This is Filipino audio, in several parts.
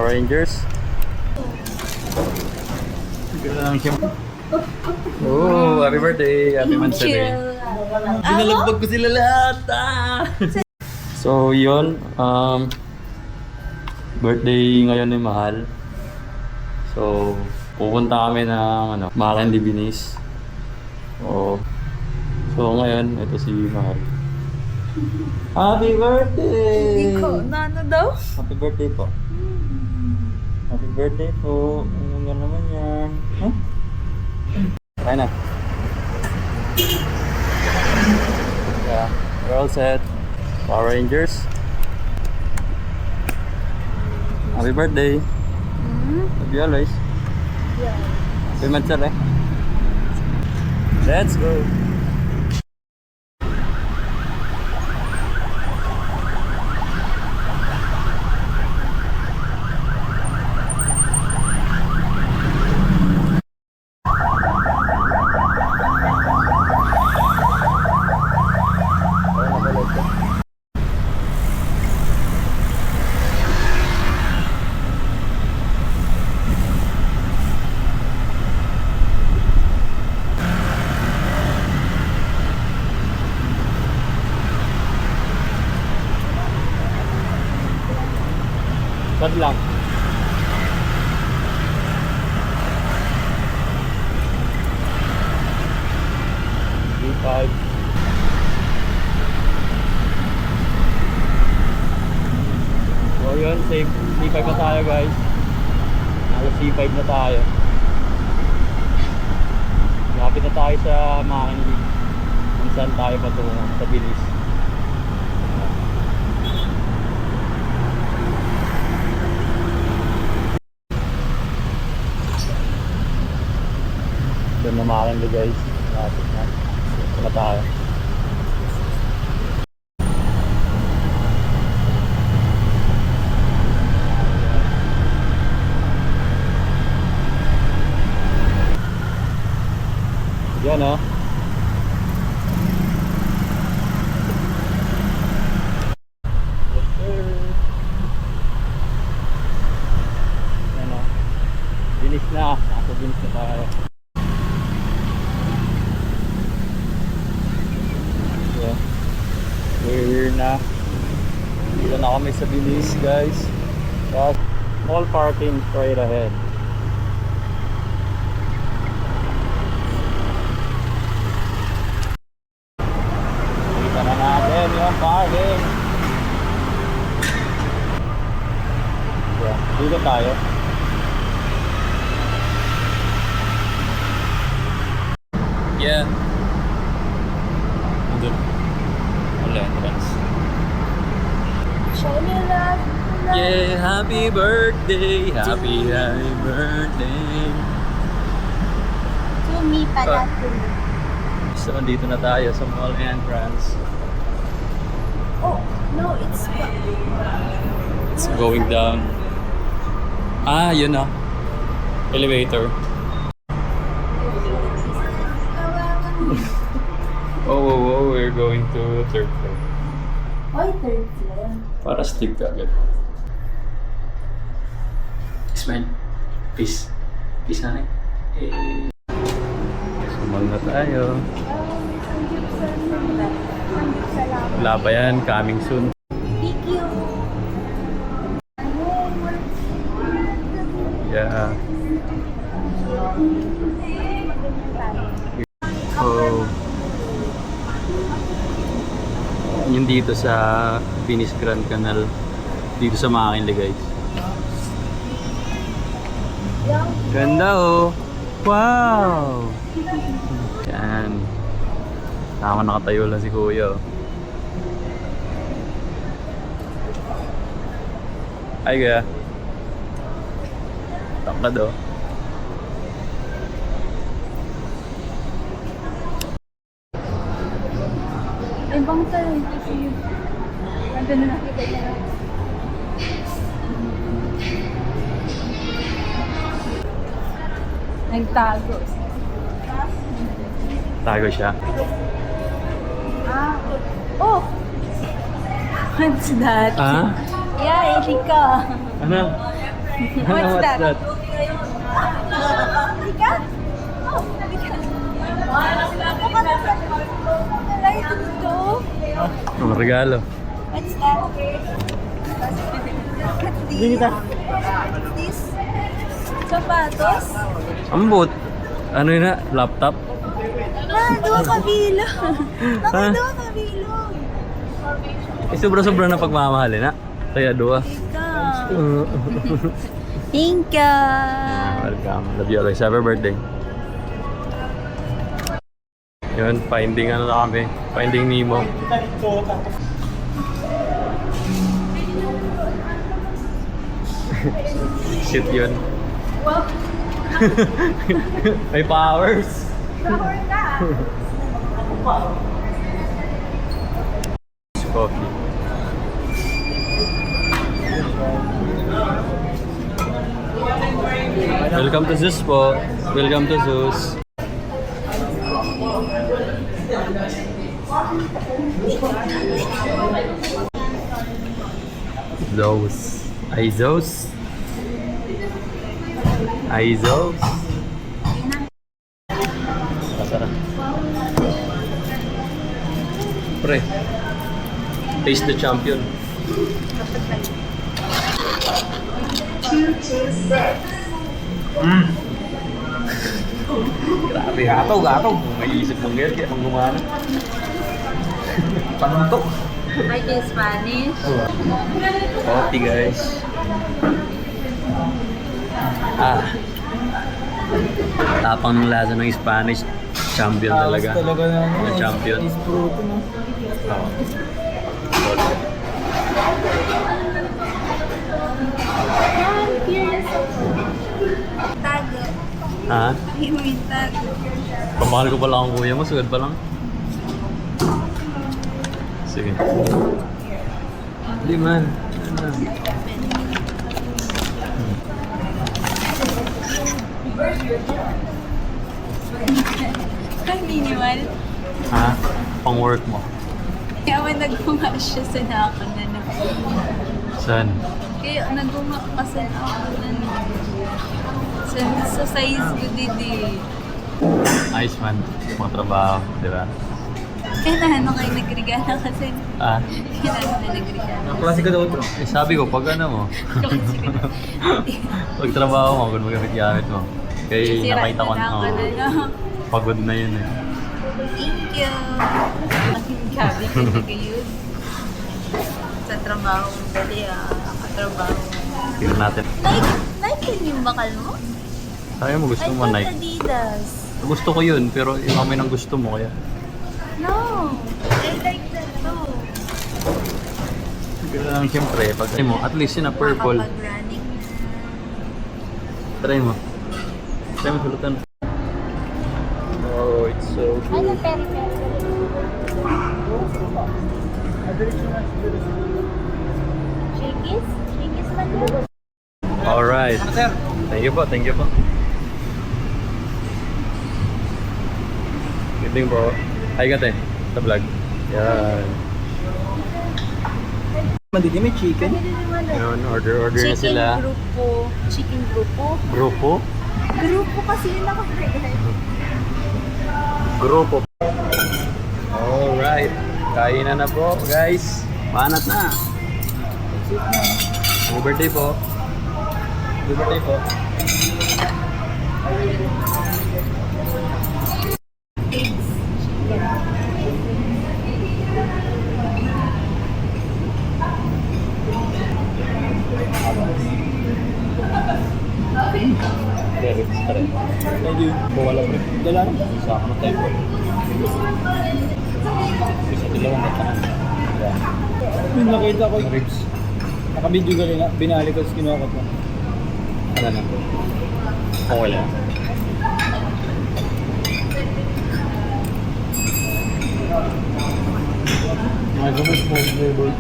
Power Rangers. Oh, happy birthday! Happy Mansari. Binalagbag ko sila lahat! So, yun. Birthday ngayon ni Mahal. So, pupunta kami ng Macan de Venice. So, ngayon, ito si Mahal. Happy birthday! Hindi ko, ano daw? Happy birthday po. Happy birthday po. Ano nga naman yan? Huh? Try na. Yeah, we're all set. Power Rangers. Happy birthday. Love you always. Yeah. Happy Mansari. Let's go. Sad lang. D5. So yun, safe. D5 na tayo guys. Nasa C5 na tayo. Lapit na tayo sa Macan. Kung saan tayo patungo sa Bilis. Doon na Macan guys. Lapit na. Ito na tayo. Yan o. Yes sir. Yan o. Bilis na. Nasa bilis na tayo. So, we're here na. Dito na kami sa Bilis guys. Small parking straight ahead. Kita na natin yung parking. Yeah, dito tayo. Yeah. Good. Wala entrance. Show me love. Yeah, happy birthday. Happy birthday. To me pala, to me. So, dito na tayo sa mall entrance. Oh, no, it's... It's going down. Ah, yun na. Elevator. Oh, we're going to third floor. Oy, third floor. Para stick ka agad. Smile. Peace. Peace na rin. Sumal na tayo. Wala pa yan. Coming soon. Thank you. Yeah. So, yun dito sa Venice Grand Canal. Dito sa Macan guys. Ganda oh! Wow! Yan. Tama, nakatayo lang si Kuya oh. Hi Kuya. Tangkad oh. Ay, bang tayo kasi nandun na nakita niya. Nagtago. Tago siya. Ah. Oh! What's that? Ah? Yeah, Erika. Ano? What's that? Halika? Oh, halika. Wala ito. Ang regalo. What's that? What's this? Sapatos? Ambot. Ano yun na? Laptop? Dua kabilo. Ha? Dua kabilo. Sobra-sobra na pagmamahalin na. Kaya dua. Ikaw. Thank you. Welcome. Love you always. Happy birthday. Yun, finding ano na kami. Finding Nemo. Shit yun. Wow. May powers. Power ka. Coffee. Welcome to Zeus po. Welcome to Zeus. Zeus. Ay Zeus. Ay Zeus. Tara. Pre. Taste the champion. Grabe, gatog. May isip mong ganyan, kaya pang gumana. Panuntok. Like in Spanish? Coffee guys. Tapang ng lasa ng Spanish. Champion talaga. Talaga Na champion. is fruto, no? Oo. Tago. Ha? May tago. Pamahal ko pala ang kuya mo, sugad pa lang. Sige. Hindi man. Ano? Ang minimal. Ha? Pang work mo. Kaya may nagpunga siya sa nako na na. Saan? Kaya nagpunga kasi ako na na. Sa size ko didi. Ayos man. Mga trabaho, di ba? Kaya na ano kayo nagregala kasi. Ah? Kaya na ano nagregala. Klasika daw ito. Eh, sabi ko, pag ano mo, pag trabaho mo, kung magamit-gamit mo. Kaya nakita ko na, pagod na yun eh. Thank you. Ang gabi ko nag-use. Sa trabaho mo dali katrabaho mo. Tignan natin. Nike yung bakal mo? Sabi mo gusto mo, Nike. Adidas. Gusto ko yun, pero yung kami nang gusto mo, kaya. No. I like that too. Pero lang siyempre, pag mo, at least yun na purple. Nakapag-running na. Try mo. Try mo sulutan. Oh, it's so Ano, good. peri-peri? Shakey's? Shakey's man yun? Alright. Sir, Thank you po, thank you po. Good thing bro. Hi kate, sa vlog. Yan. mandidi may chicken. Yun, order na sila. Grupo. Chicken grupo. Grupo? Grupo kasi yun ako. Grupo. Alright. Kain na po, guys. Panat na. Happy birthday po. Happy birthday po. Thank you. Bawala pre. Dala na. Sa akin tayo po. Isa dalawang katangan. Yung nakita ko yung ribs. Nakabidyo ka rin na. Binalik ko, kinuha ko po. Ano na? Okay lang. Mga gumus mo flavor.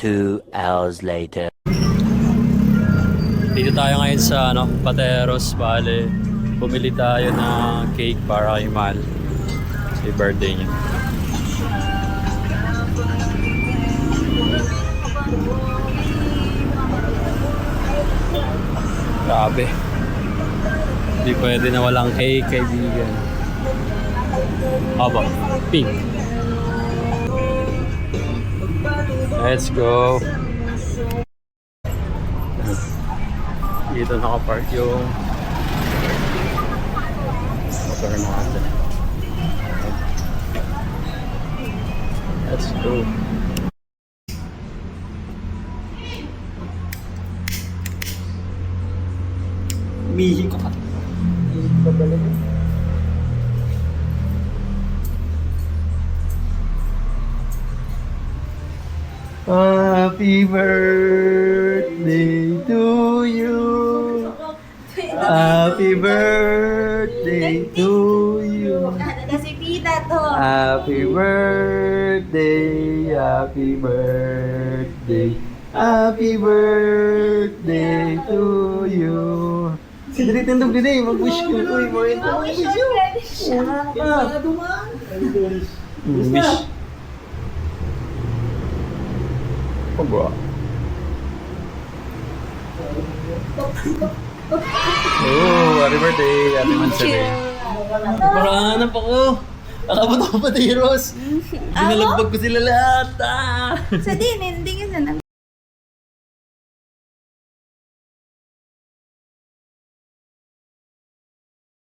2 hours later. Dito tayo ngayon sa Pateros, bale Bumili tayo ng cake para kay Mal. Sa birthday niya. Grabe. Hindi pwede na walang cake, kaibigan. Aba, pink. Let's go. Dito nakapark yung motor natin. Let's go. Mihi ka. Mihi ka talaga. Happy birthday to you. Happy birthday to you. Ada si Pita to. Happy birthday, happy birthday, happy birthday to you. Si Dali tandog din eh, mag-wish ko. Uy, mo rin. Wish you. Wish. Aba. Oh, happy birthday, happy birthday. Parahanap ako. Nakabot ako pa, Tiros. Dinalagbag ko sila lahat. Sa din, hindi ka sana.